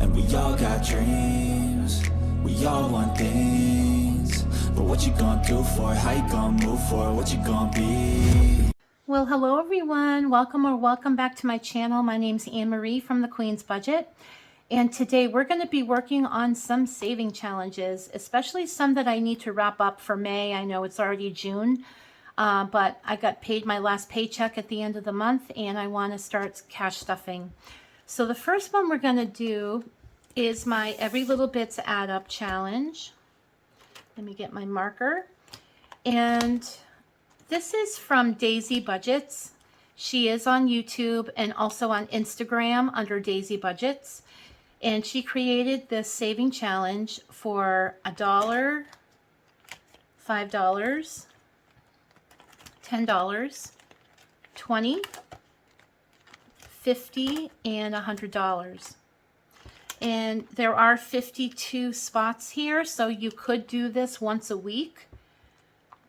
And we all got dreams, we all want things. But what you gonna do for it? How you gonna move for it? What you gonna be? Well, hello everyone. Welcome back to my channel. My name's Anne Marie from the Queen's Budget. And today we're going to be working on some saving challenges, especially some that I need to wrap up for May. I know it's already June, but I got paid my last paycheck at the end of the month and I want to start cash stuffing. So the first one we're going to do is my Every Little Bits Add Up challenge. Let me get my marker. And this is from Daisy Budgets. She is on YouTube and also on Instagram under Daisy Budgets. And she created this saving challenge for $1, $5, $10, $20, $50, and $100. And there are 52 spots here, so you could do this once a week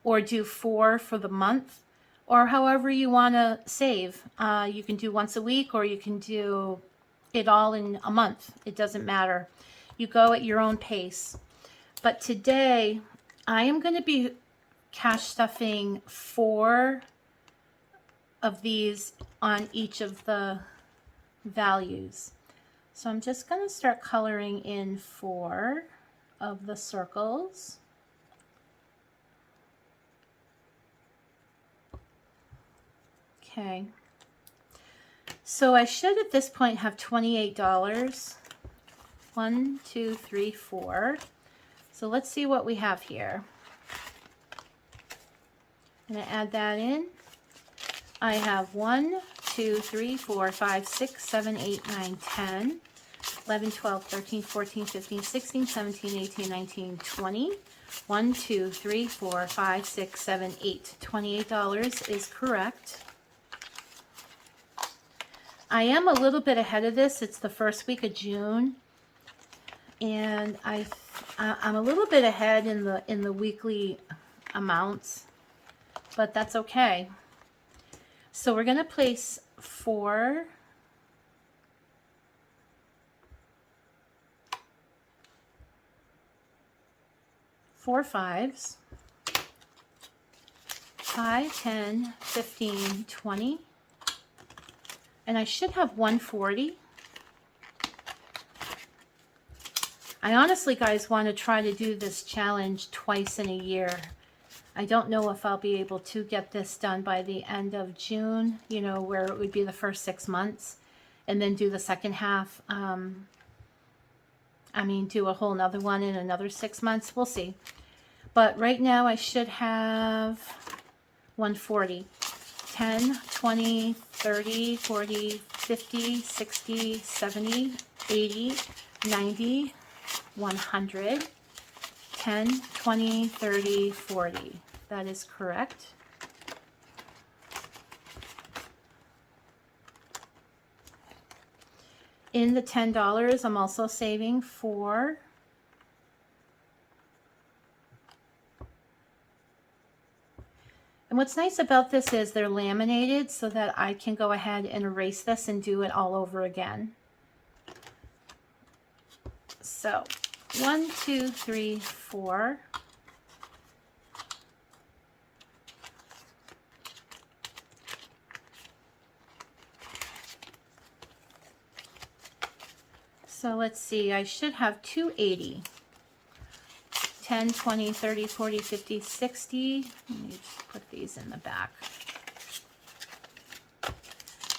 or do 4 for the month, or however you want to save. You can do once a week, or you can do it all in a month. It doesn't matter. You go at your own pace. But today, I am going to be cash stuffing 4 of these on each of the values. So I'm just going to start coloring in 4 of the circles. Okay, so I should at this point have $28. 1, 2, 3, 4. So let's see what we have here. I'm going to add that in. I have 1, 2, 3, 4, 5, 6, 7, 8, 9, 10, 11, 12, 13, 14, 15, 16, 17, 18, 19, 20. 1, 2, 3, 4, 5, 6, 7, 8. $28 is correct. I am a little bit ahead of this. It's the first week of June, and I'm a little bit ahead in the weekly amounts, but that's okay. So we're going to place 4 5s, 5, 10, 15, 20. And I should have 140. I honestly, guys, want to try to do this challenge twice in a year. I don't know if I'll be able to get this done by the end of June, you know, where it would be the first 6 months, and then do the second half. Do a whole nother one in another 6 months. We'll see. But right now I should have 140. 10, 20, 30, 40, 50, 60, 70, 80, 90, 100, 10, 20, 30, 40. That is correct. In the $10, I'm also saving 4 And what's nice about this is they're laminated so that I can go ahead and erase this and do it all over again. So 1, 2, 3, 4. So let's see, I should have 280. 10, 20, 30, 40, 50, 60. Let me just put these in the back.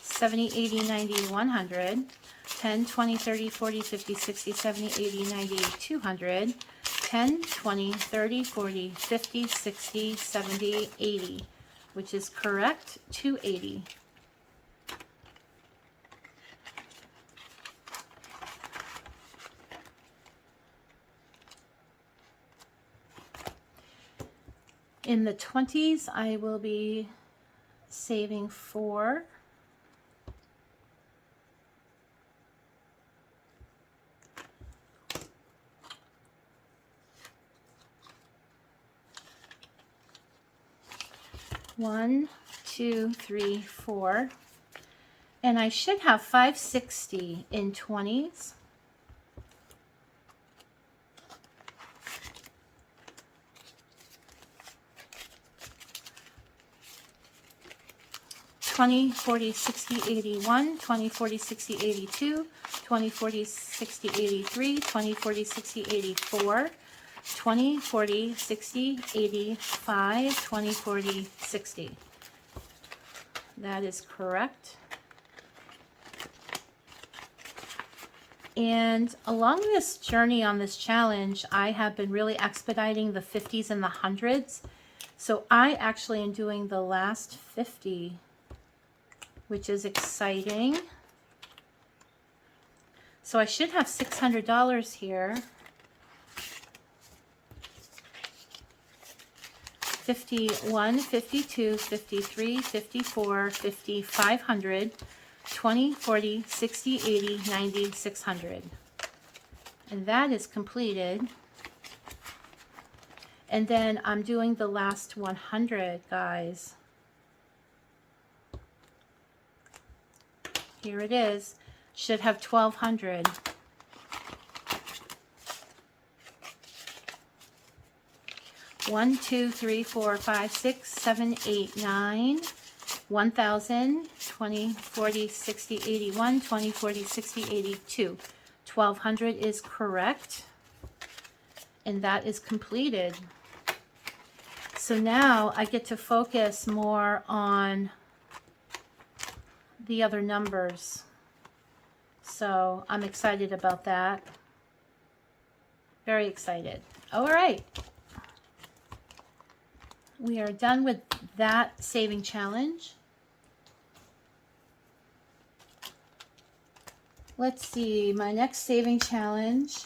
70, 80, 90, 100. 10, 20, 30, 40, 50, 60, 70, 80, 90, 200. 10, 20, 30, 40, 50, 60, 70, 80, which is correct, 280. In the 20s, I will be saving 4. One, 2, 3, 4. And I should have 560 in 20s. 20, 40, 60, 81, 20, 40, 60, 82, 20, 40, 60, 83, 20, 40, 60, 84, 20, 40, 60, 85, 20, 40, 60. That is correct. And along this journey on this challenge, I have been really expediting the 50s and the 100s. So I actually am doing the last 50, which is exciting. So I should have $600 here. 51, 52, 53, 54, 50, 500, 20, 40, 60, 80, 90, 600. And that is completed. And then I'm doing the last 100, guys. Here it is. Should have 1,200. One, two, three, four, five, six, 7, 8, 9, 1,000, 20, 40, 60, 81, 20, 40, 60, 82. 1,200 is correct. And that is completed. So now I get to focus more on the other numbers. So I'm excited about that. Very excited. All right. We are done with that saving challenge. Let's see, my next saving challenge.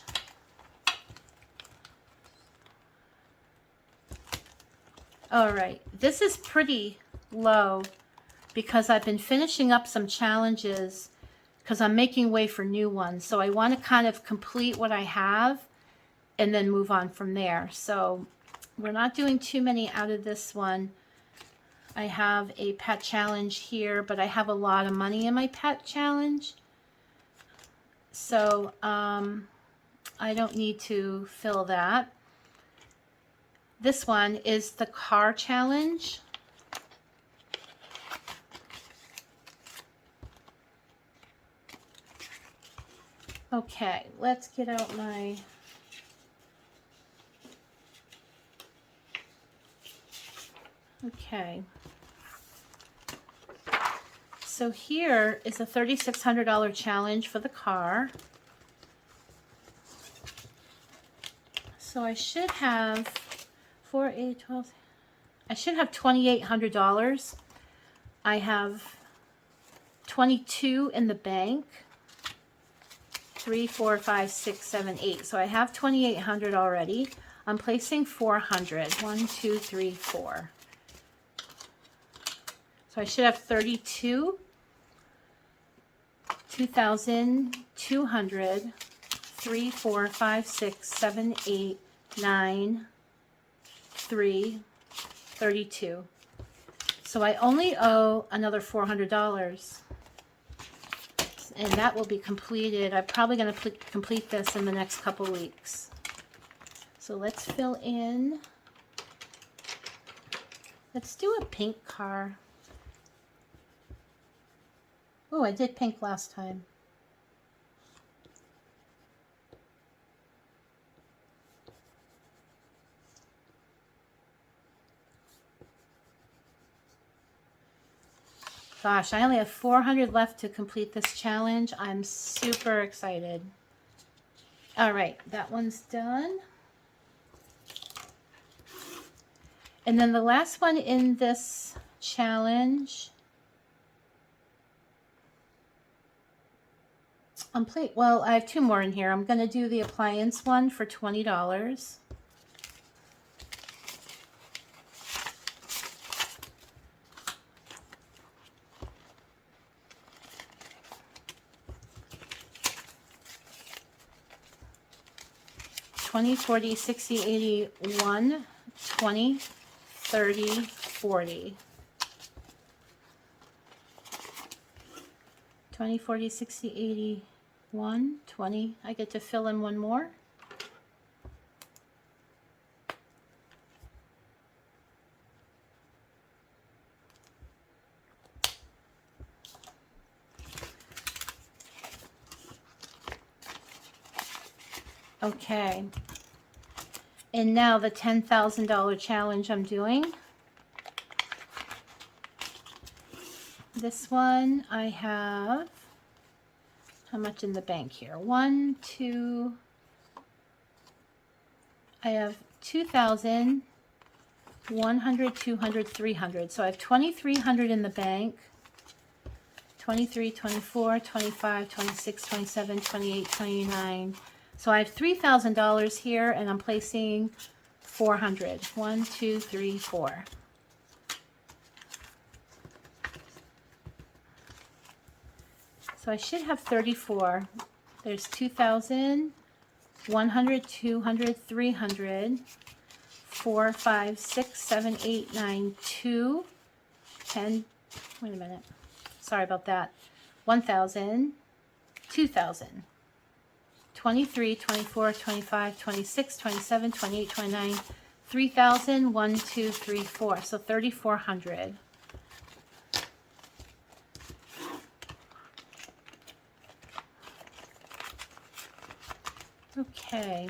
All right, this is pretty low because I've been finishing up some challenges because I'm making way for new ones. So I want to kind of complete what I have and then move on from there. So we're not doing too many out of this one. I have a pet challenge here, but I have a lot of money in my pet challenge. So I don't need to fill that. This one is the car challenge. Okay, let's get out my... Okay. So here is a $3,600 challenge for the car. So I should have 4, 8, 12. I should have $2,800. I have 22 in the bank. 3, 4, 5, 6, 7, 8. So I have 2,800 already. I'm placing 400. 1, 2, 3, 4. So I should have 32. 2,200. 3, 4, 5, 6, 7, 8, 9, 3, 32. So I only owe another $400. And that will be completed. I'm probably going to complete this in the next couple weeks. So let's fill in. Let's do a pink car. Oh, I did pink last time. Gosh, I only have 400 left to complete this challenge. I'm super excited. All right, that one's done. And then the last one in this challenge, well, I have 2 more in here. I'm going to do the appliance one for $20. $20, $40, $60, $81, $20, $30, $40. $20, $40, $60, $81, $20. I get to fill in one more. Okay. And now the $10,000 challenge I'm doing. This one I have, how much in the bank here? I have 2,000, 100, 200, 300. So I have 2,300 in the bank. 23, 24, 25, 26, 27, 28, 29. So I have $3,000 here, and I'm placing 400. 1, 2, 3, 4. So I should have 34. There's 2,000, 100, 200, 300, 4, 5, 6, 7, 8, 9, 2, 10. Wait a minute. Sorry about that. 1,000, 2,000, 23, 24, 25, 26, 27, 28, 29, 3,000, 1, 2, 3, 4. So 3,400. Okay,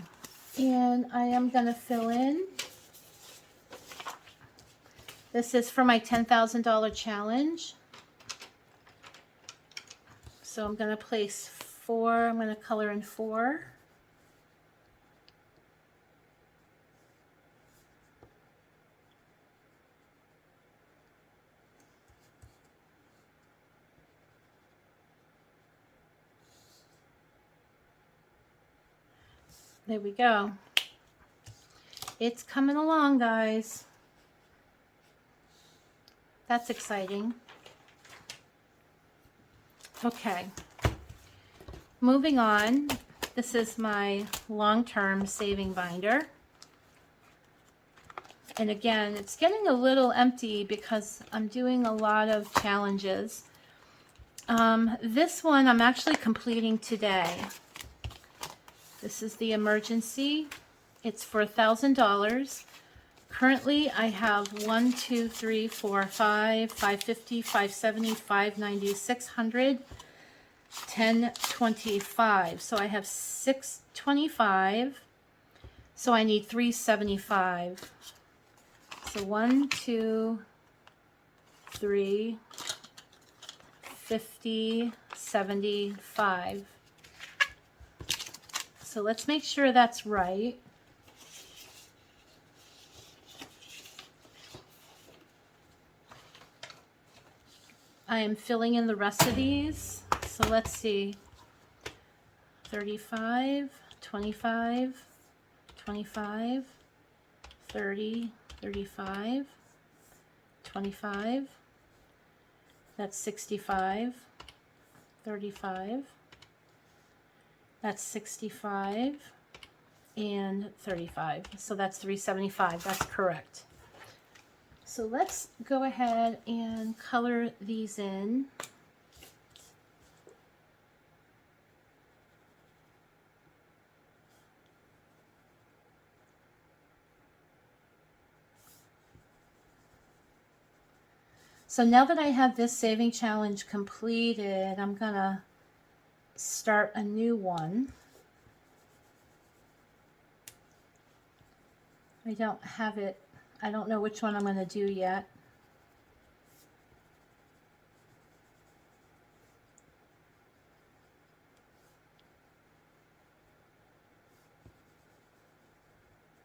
and I am going to fill in. This is for my $10,000 challenge. So I'm going to place 4. I'm going to color in 4. There we go. It's coming along, guys. That's exciting. Okay. Moving on. This is my long-term saving binder. And again, it's getting a little empty because I'm doing a lot of challenges. This one I'm actually completing today. This is the emergency. It's for $1,000. Currently, I have 1, 2, 3, 4, 5, 550, 570, 590, 600, 1025. So I have 625. So I need 375. So 1, 2, 3, 50, 75. So let's make sure that's right. I am filling in the rest of these. So let's see. 35, 25, 25, 30, 35, 25. That's 65, 35. That's 65 and 35. So that's 375. That's correct. So let's go ahead and color these in. So now that I have this saving challenge completed, I'm gonna start a new one. I don't have it. I don't know which one I'm going to do yet.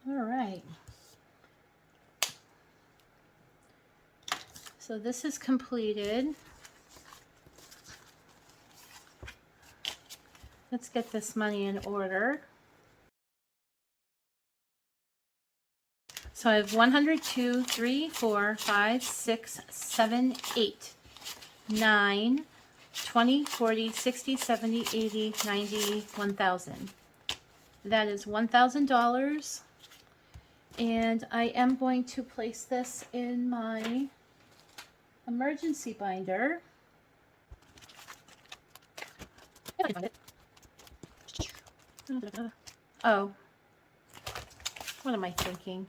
All right. So this is completed. Let's get this money in order. So I have 100, 2, 3, 4, 5, 6, 7, 8, 9, 20, 40, 60, 70, 80, 90, 1,000. That is $1,000. And I am going to place this in my emergency binder. If I can find it. Oh. What am I thinking?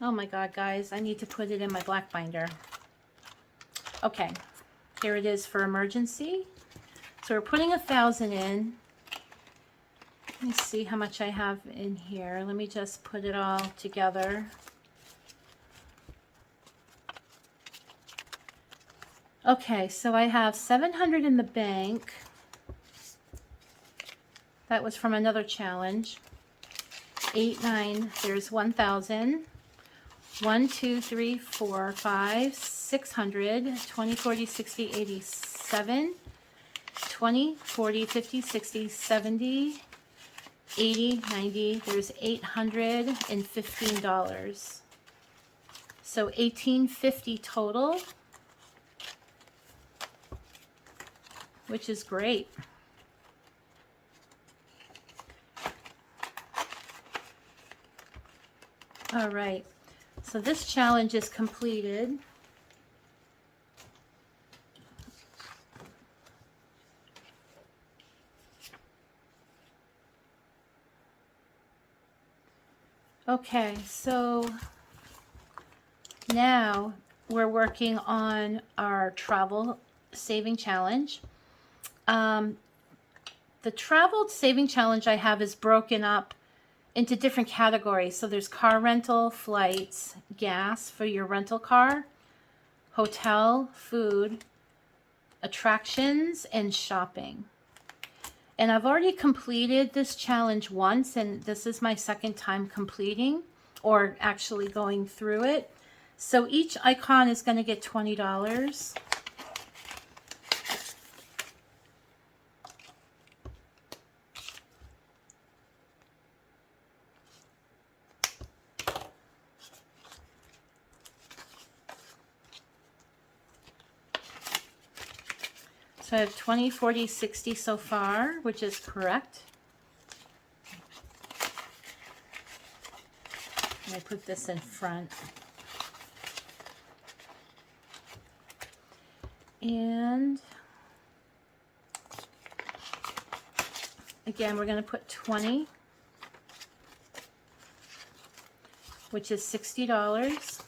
Oh my God, guys, I need to put it in my black binder. Okay, here it is for emergency. So we're putting 1,000 in. Let me see how much I have in here. Let me just put it all together. Okay, so I have 700 in the bank. That was from another challenge. 8, 9, there's 1,000. 1, 2, 3, 4, 5, 600, 20, 40, 60, 87, 20, 40, 50, 60, 70, 80, 90, there's $815. So $1,850 total, which is great. All right, so this challenge is completed. Okay, so now we're working on our travel saving challenge. The travel saving challenge I have is broken up into different categories. So there's car rental, flights, gas for your rental car, hotel, food, attractions, and shopping. And I've already completed this challenge once, and this is my second time completing, or actually going through it. So each icon is going to get $20. So I have 20, 40, 60 so far, which is correct. And I put this in front. And again, we're going to put 20, which is $60.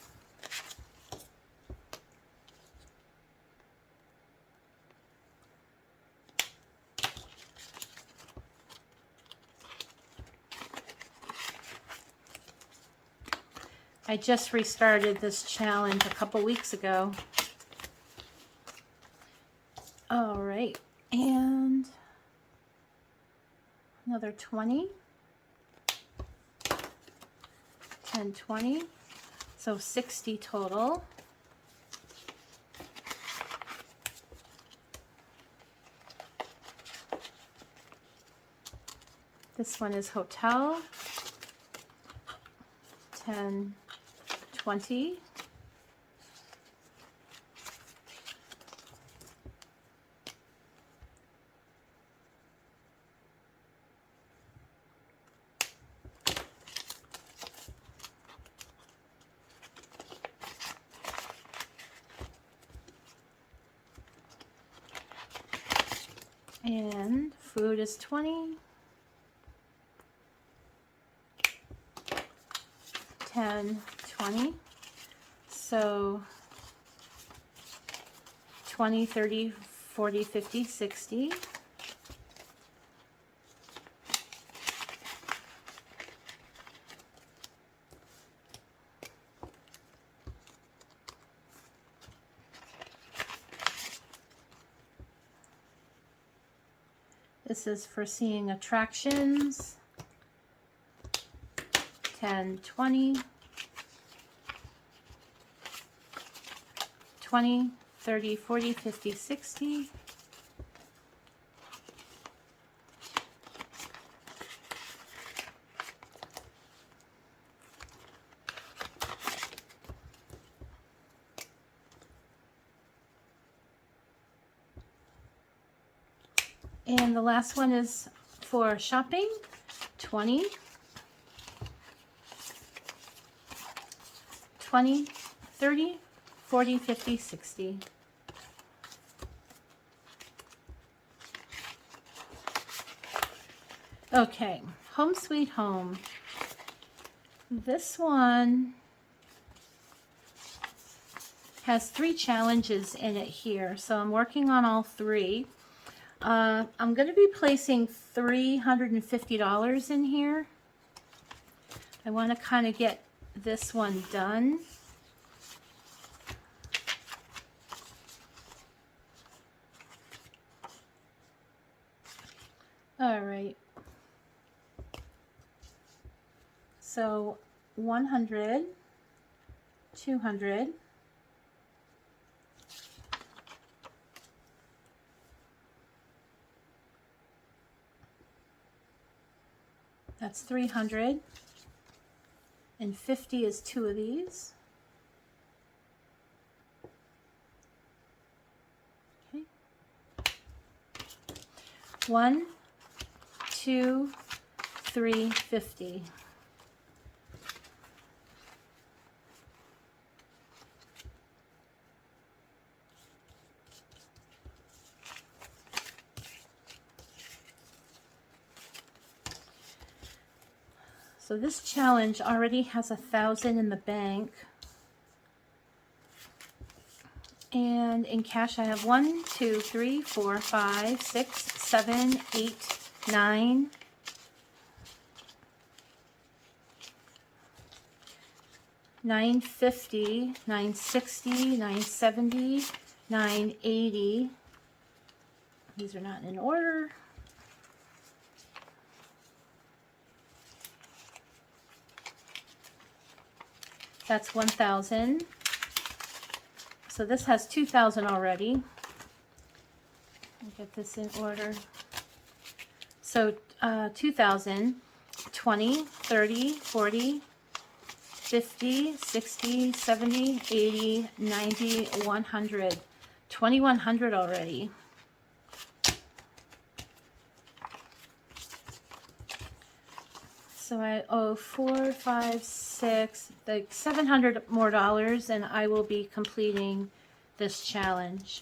I just restarted this challenge a couple weeks ago. All right, and another 20, 10, 20, so 60 total. This one is hotel, 10, 20. And food is 20, 10, 20. So 20, 30, 40, 50, 60. This is for seeing attractions, 10, 20, 20, 30, 40, 50, 60. And the last one is for shopping, 20, 20, 30, 40, 50, 60. Okay, Home Sweet Home. This one has 3 challenges in it here, so I'm working on all 3. I'm going to be placing $350 in here. I want to kind of get this one done. All right. So 100, 200, that's 300, and 50 is 2 of these. Okay. 1, 2, 3, 50. So this challenge already has 1,000 in the bank. And in cash I have 1, 2, 3, 4, 5, 6, 7, 8, 9. $950, $960, $970, $980. These are not in order. That's 1,000. So this has 2,000 already. I'll get this in order. So 2,000, 20, 30, 40, 50, 60, 70, 80, 90, 100. 2,100 already. So I owe 4, 5, 6, like $700 more, and I will be completing this challenge.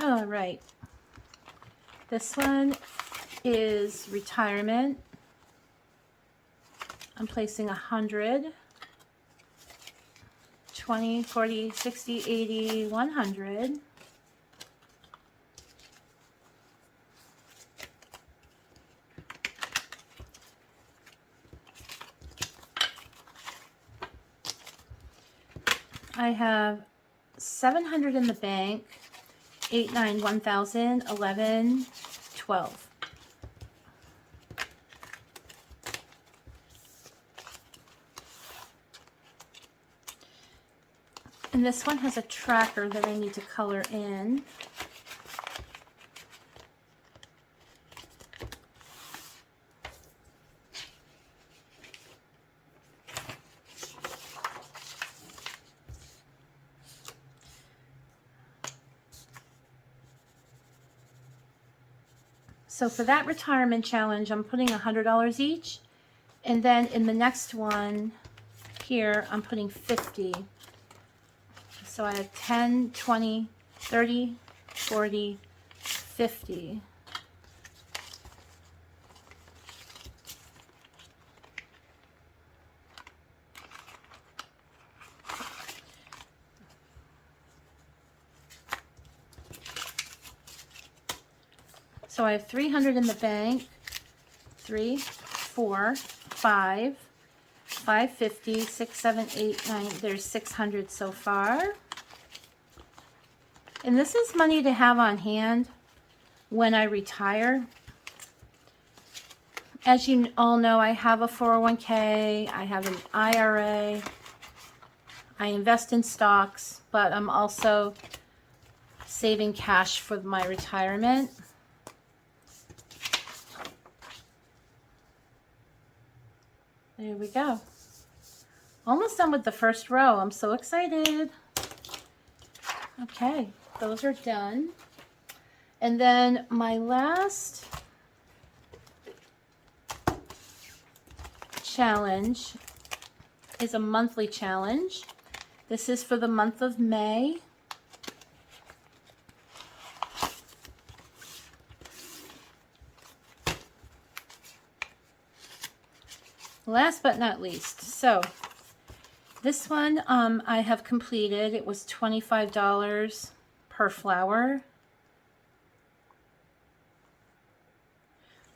All right. This one is retirement. I'm placing 100. 20, 40, 60, 80, 100. I have 700 in the bank, 8, 9, 1,000, 11, 12. And this one has a tracker that I need to color in. So for that retirement challenge, I'm putting $100 each. And then in the next one here, I'm putting 50. So I have 10, 20, 30, 40, 50. So I have 300 in the bank, 3, 4, 5, 550, 6, 7, 8, 9. There's 600 so far. And this is money to have on hand when I retire. As you all know, I have a 401k, I have an IRA, I invest in stocks, but I'm also saving cash for my retirement. There we go. Almost done with the first row. I'm so excited. Okay, those are done. And then my last challenge is a monthly challenge. This is for the month of May. last but not least, so this one I have completed. It was $25 per flower.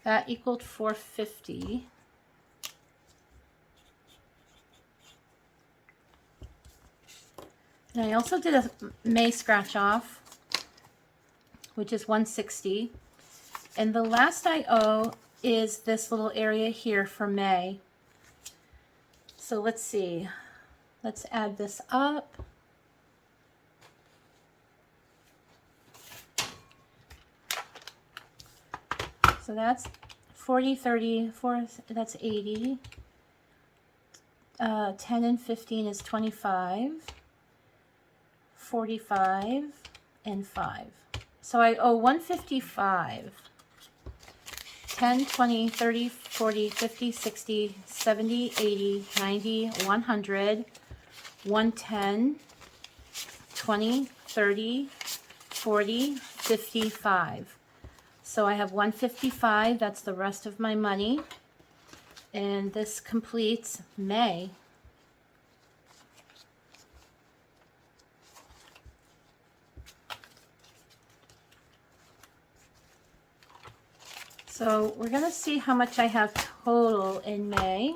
That equaled $4.50. And I also did a May scratch off, which is $160. And the last I owe is this little area here for May. So let's see. Let's add this up. So that's 40, 30, 4, that's 80. 10 and 15 is 25. 45 and 5. So I owe 155. 10, 20, 30, 40, 50, 60, 70, 80, 90, 100, 110, 20, 30, 40, 55. So I have 155. That's the rest of my money. And this completes May. So we're going to see how much I have total in May.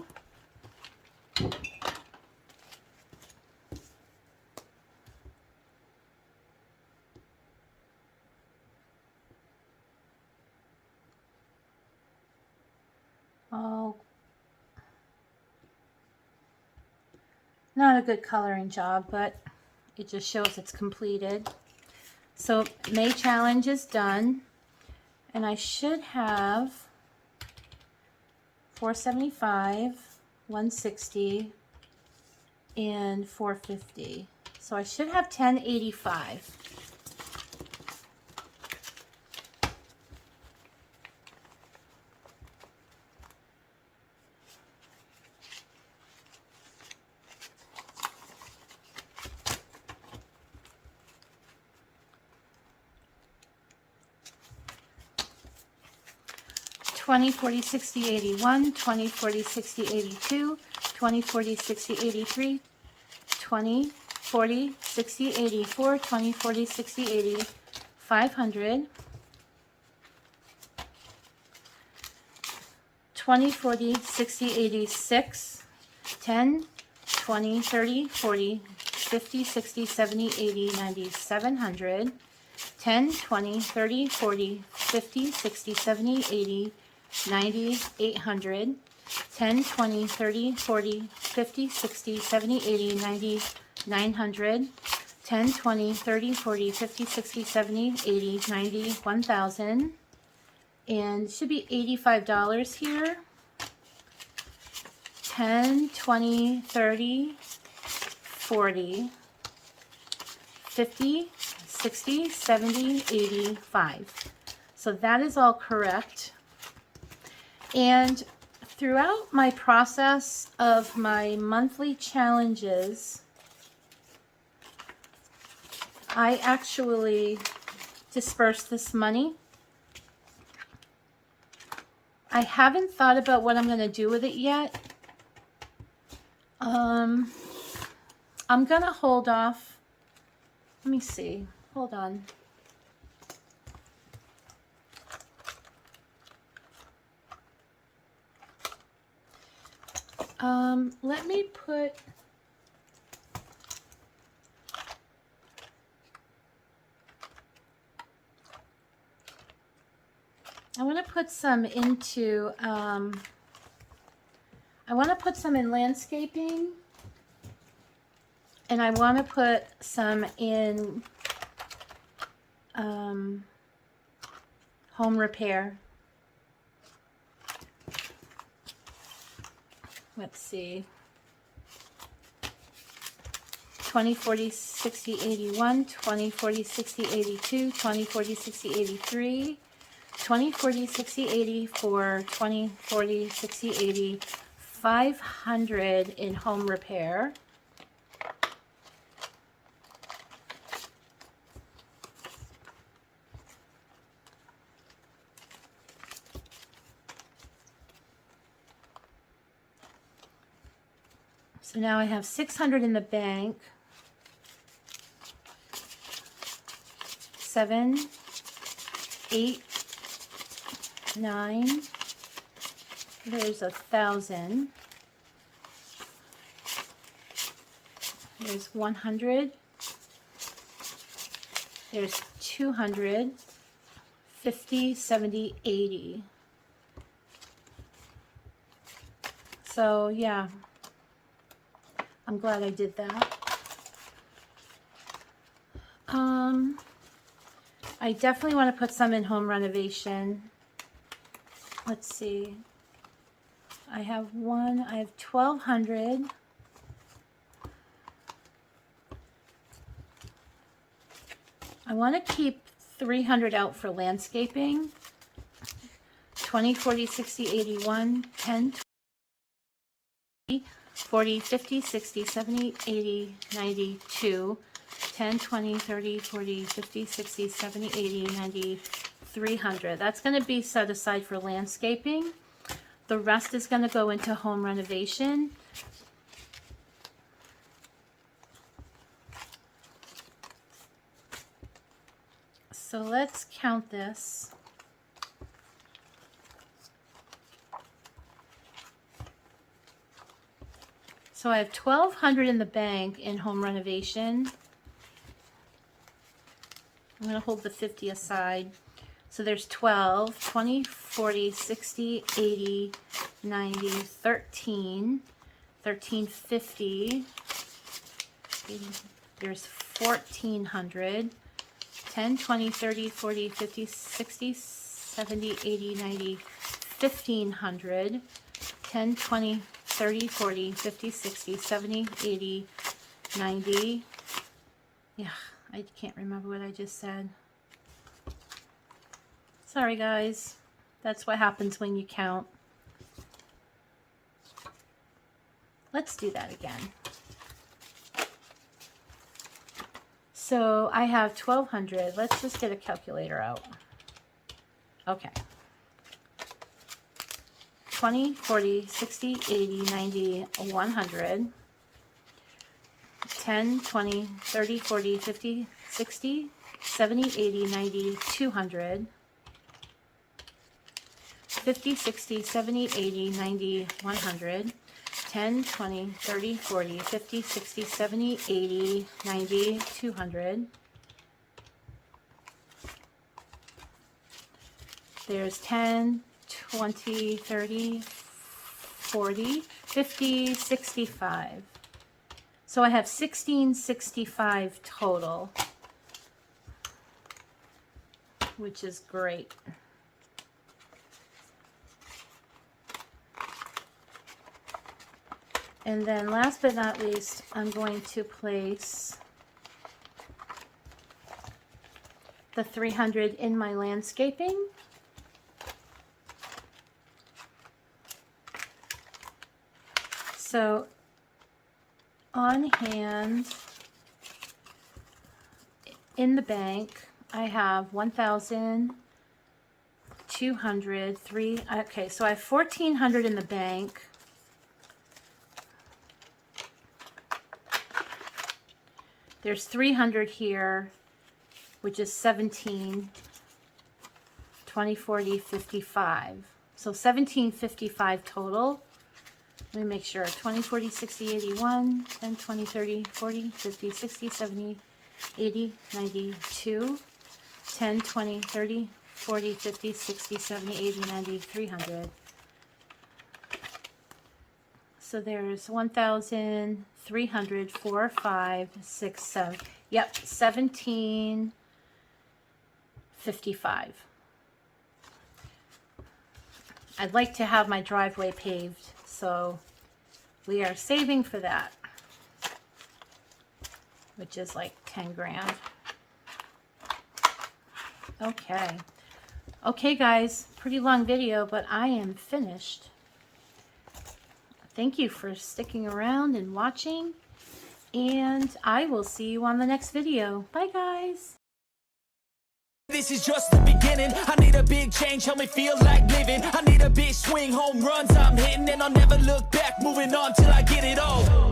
Oh, not a good coloring job, but it just shows it's completed. So May challenge is done. And I should have 475, 160, and 450. So I should have 1085. $20, $40, $60, $81, $20, $40, $60, $82, $20, $40, $60, $83, $20, $40, $60, $84, $20, $40, $60, $80, $500, $20, $40, $60, $86, $10, $20, $30, $40, $50, $60, $70, $80, $90, $700, $10, $20, $30, $40, $50, $60, $70, $80, $90, $800, $10, $20, $30, $40, $50, $60, $70, $80, $90, $900, $10, $20, $30, $40, $50, $60, $70, $80, $90, $1,000, and it should be $85 here. 10, 20, 30, 40, 50, 60, 70, 85. So that is all correct. And throughout my process of my monthly challenges, I actually disperse this money. I haven't thought about what I'm going to do with it yet. I'm going to hold off. Let me see. Hold on. Let me put... I want to put some into, I want to put some in landscaping, and I want to put some in home repair. Let's see. 20, 40, 60, 81, 20, 40, 60, 82, 20, 40, 60, 83, 20, 40, 60, 84, 20, 40, 60, 80, 500 in home repair. So now I have 600 in the bank. 7, 8, 9. There's 1,000. There's 100. There's 200, 50, 70, 80. So yeah, I'm glad I did that. I definitely want to put some in home renovation. Let's see. I have 1,200. I want to keep 300 out for landscaping. 20, 40, 60, 81, 10, 20, 40, 50, 60, 70, 80, 92, 10, 20, 30, 40, 50, 60, 70, 80, 90, 300. That's going to be set aside for landscaping. The rest is going to go into home renovation. So let's count this. So I have 1,200 in the bank in home renovation. I'm going to hold the 50 aside. So there's 12, 20, 40, 60, 80, 90, 13, 13, 50. There's 1,400. 10, 20, 30, 40, 50, 60, 70, 80, 90, 1,500. 10, 20, 30, 40, 50, 60, 70, 80, 90. Yeah, I can't remember what I just said. Sorry, guys. That's what happens when you count. Let's do that again. So I have 1,200. Let's just get a calculator out. Okay. 20, 40, 60, 80, 90, 100. 10, 20, 30, 40, 50, 60, 70, 80, 90, 200. 50, 60, 70, 80, 90, 100. 10, 20, 30, 40, 50, 60, 70, 80, 90, 200. There's 10, 20, 30, 40, 50, 65. So I have 1,665 total, which is great. And then last but not least, I'm going to place the 300 in my landscaping. So on hand, in the bank, I have 1,200, okay, so I have 1,400 in the bank. There's 300 here, which is 17, 20, 40, 55. So 1,755 total. Let me make sure. 20, 40, 60, 81, 10, 20, 30, 40, 50, 60, 70, 80, 92, 10, 20, 30, 40, 50, 60, 70, 80, 90, 300. So there's 1,300, 4, 5, 6, 7. Yep, 1,755. I'd like to have my driveway paved, so we are saving for that, which is like 10 grand. Okay. Okay, guys, pretty long video, but I am finished. Thank you for sticking around and watching, and I will see you on the next video. Bye, guys. This is just the beginning. I need a big change, help me feel like living. I need a big swing, home runs I'm hitting, and I'll never look back, moving on till I get it all.